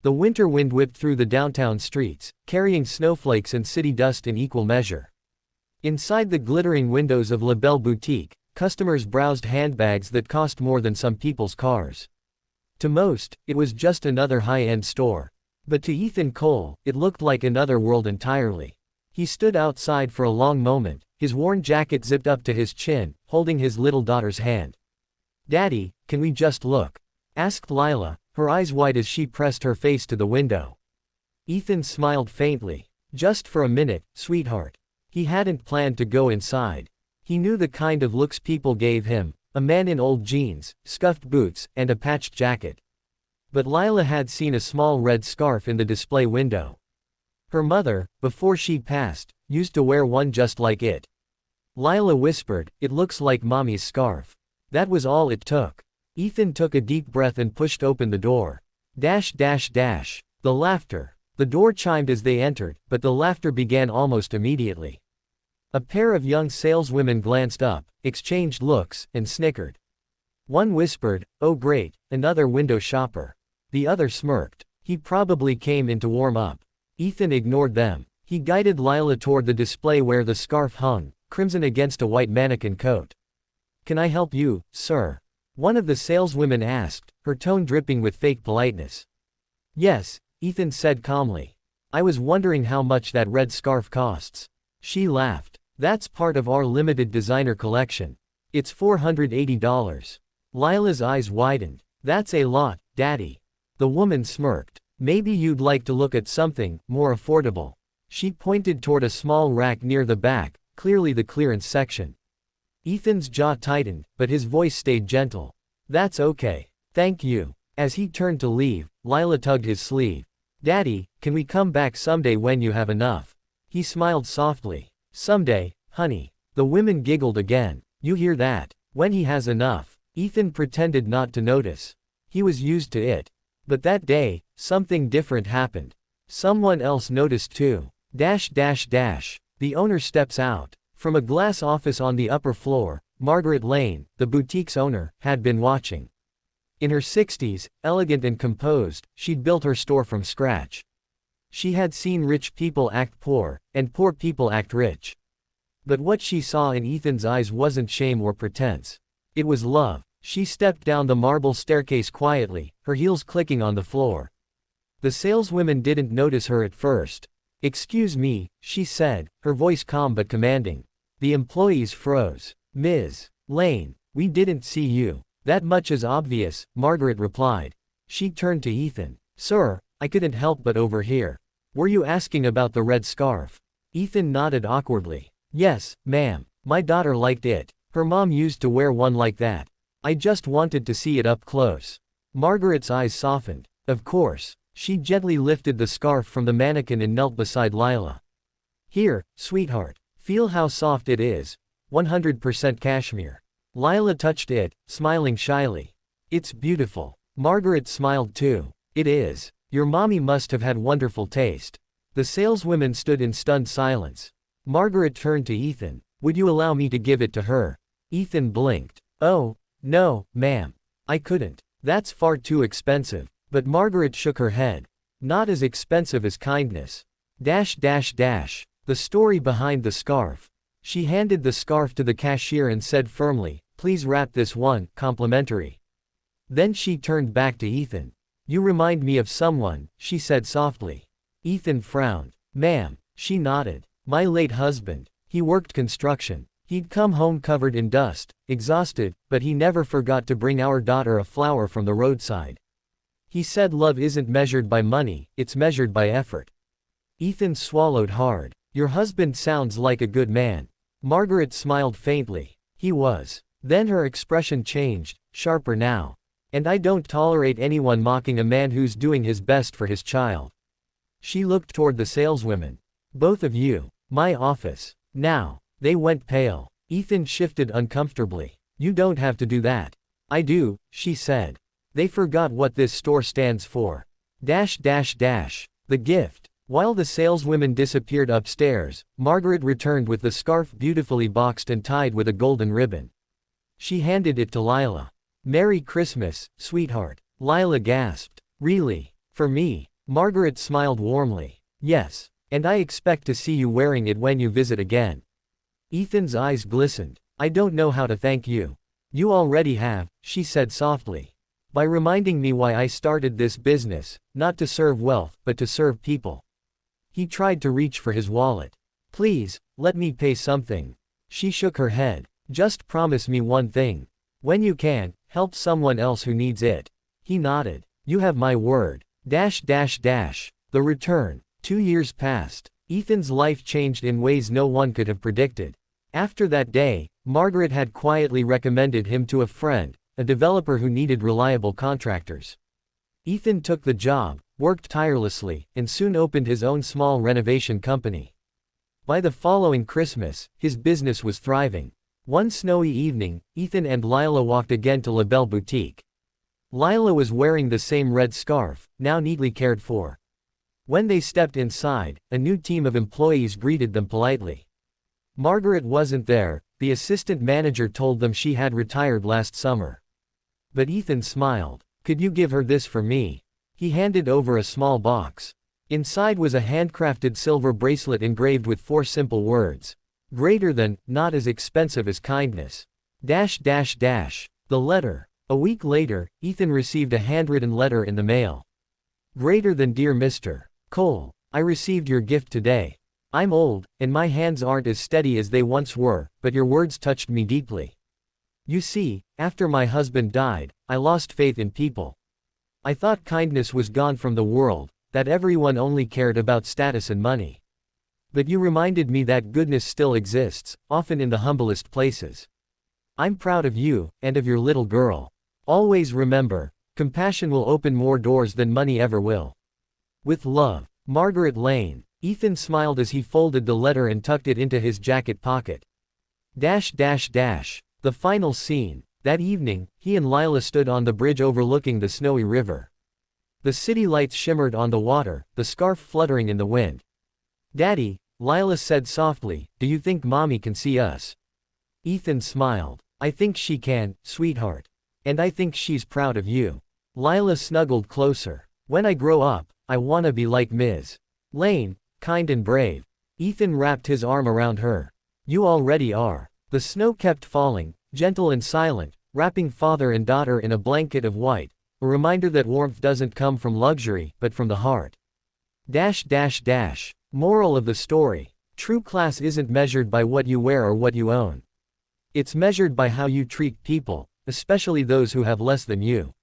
The winter wind whipped through the downtown streets, carrying snowflakes and city dust in equal measure. Inside the glittering windows of La Belle Boutique, customers browsed handbags that cost more than some people's cars. To most, it was just another high-end store. But to Ethan Cole, it looked like another world entirely. He stood outside for a long moment, his worn jacket zipped up to his chin, holding his little daughter's hand. "Daddy, can we just look?" asked Lila, her eyes wide as she pressed her face to the window. Ethan smiled faintly. "Just for a minute, sweetheart." He hadn't planned to go inside. He knew the kind of looks people gave him, a man in old jeans, scuffed boots, and a patched jacket. But Lila had seen a small red scarf in the display window. Her mother, before she passed, used to wear one just like it. Lila whispered, "It looks like Mommy's scarf." That was all it took. Ethan took a deep breath and pushed open the door. The laughter. The door chimed as they entered, but the laughter began almost immediately. A pair of young saleswomen glanced up, exchanged looks, and snickered. One whispered, "Oh great, another window shopper." The other smirked. He probably came in to warm up. Ethan ignored them. He guided Lila toward the display where the scarf hung, crimson against a white mannequin coat. "Can I help you, sir?" one of the saleswomen asked, her tone dripping with fake politeness. "Yes," Ethan said calmly. "I was wondering how much that red scarf costs." She laughed. "That's part of our limited designer collection. It's $480. Lila's eyes widened. "That's a lot, Daddy." The woman smirked. "Maybe you'd like to look at something more affordable." She pointed toward a small rack near the back, clearly the clearance section. Ethan's jaw tightened, but his voice stayed gentle. "That's okay. Thank you." As he turned to leave, Lila tugged his sleeve. "Daddy, can we come back someday when you have enough?" He smiled softly. "Someday, honey." The women giggled again. "You hear that? When he has enough." Ethan pretended not to notice. He was used to it. But that day, something different happened. Someone else noticed too. The owner steps out. From a glass office on the upper floor, Margaret Lane, the boutique's owner, had been watching. In her 60s, elegant and composed, she'd built her store from scratch. She had seen rich people act poor, and poor people act rich. But what she saw in Ethan's eyes wasn't shame or pretense. It was love. She stepped down the marble staircase quietly, her heels clicking on the floor. The saleswomen didn't notice her at first. "Excuse me," she said, her voice calm but commanding. The employees froze. "Ms. Lane, we didn't see you." "That much is obvious," Margaret replied. She turned to Ethan. "Sir, I couldn't help but overhear. Were you asking about the red scarf?" Ethan nodded awkwardly. "Yes, ma'am. My daughter liked it. Her mom used to wear one like that. I just wanted to see it up close." Margaret's eyes softened. "Of course." She gently lifted the scarf from the mannequin and knelt beside Lila. "Here, sweetheart. Feel how soft it is. 100% cashmere." Lila touched it, smiling shyly. "It's beautiful." Margaret smiled too. "It is. Your mommy must have had wonderful taste." The saleswomen stood in stunned silence. Margaret turned to Ethan. "Would you allow me to give it to her?" Ethan blinked. "Oh, no, ma'am. I couldn't. That's far too expensive." But Margaret shook her head. "Not as expensive as kindness." The story behind the scarf. She handed the scarf to the cashier and said firmly, "Please wrap this one, complimentary." Then she turned back to Ethan. "You remind me of someone," she said softly. Ethan frowned. "Ma'am." She nodded. "My late husband. He worked construction. He'd come home covered in dust, exhausted, but he never forgot to bring our daughter a flower from the roadside. He said love isn't measured by money, it's measured by effort." Ethan swallowed hard. "Your husband sounds like a good man." Margaret smiled faintly. "He was." Then her expression changed, sharper now. "And I don't tolerate anyone mocking a man who's doing his best for his child." She looked toward the saleswomen. "Both of you. My office. Now." They went pale. Ethan shifted uncomfortably. "You don't have to do that." "I do," she said. "They forgot what this store stands for. The gift." While the saleswomen disappeared upstairs, Margaret returned with the scarf beautifully boxed and tied with a golden ribbon. She handed it to Lila. "Merry Christmas, sweetheart." Lila gasped. "Really? For me?" Margaret smiled warmly. Yes. And I expect to see you wearing it when you visit again. Ethan's eyes glistened. I don't know how to thank you. You already have, she said softly. By reminding me why I started this business, not to serve wealth, but to serve people. He tried to reach for his wallet. Please, let me pay something. She shook her head. Just promise me one thing. When you can, help someone else who needs it. He nodded. You have my word. The return. 2 years passed. Ethan's life changed in ways no one could have predicted. After that day, Margaret had quietly recommended him to a friend, a developer who needed reliable contractors. Ethan took the job, worked tirelessly, and soon opened his own small renovation company. By the following Christmas, his business was thriving. One snowy evening, Ethan and Lila walked again to La Belle Boutique. Lila was wearing the same red scarf, now neatly cared for. When they stepped inside, a new team of employees greeted them politely. Margaret wasn't there, the assistant manager told them she had retired last summer. But Ethan smiled. Could you give her this for me? He handed over a small box. Inside was a handcrafted silver bracelet engraved with 4 simple words. Greater than, not as expensive as kindness. The letter. A week later, Ethan received a handwritten letter in the mail. Greater than dear Mr. Cole, I received your gift today. I'm old, and my hands aren't as steady as they once were, but your words touched me deeply. You see, after my husband died, I lost faith in people. I thought kindness was gone from the world, that everyone only cared about status and money. But you reminded me that goodness still exists, often in the humblest places. I'm proud of you, and of your little girl. Always remember, compassion will open more doors than money ever will. With love, Margaret Lane. Ethan smiled as he folded the letter and tucked it into his jacket pocket. The final scene. That evening, he and Lila stood on the bridge overlooking the snowy river. The city lights shimmered on the water, the scarf fluttering in the wind. Daddy, Lila said softly, do you think Mommy can see us? Ethan smiled. I think she can, sweetheart. And I think she's proud of you. Lila snuggled closer. When I grow up, I wanna be like Ms. Lane, kind and brave. Ethan wrapped his arm around her. You already are. The snow kept falling, gentle and silent, wrapping father and daughter in a blanket of white, a reminder that warmth doesn't come from luxury, but from the heart. Moral of the story. True class isn't measured by what you wear or what you own. It's measured by how you treat people, especially those who have less than you.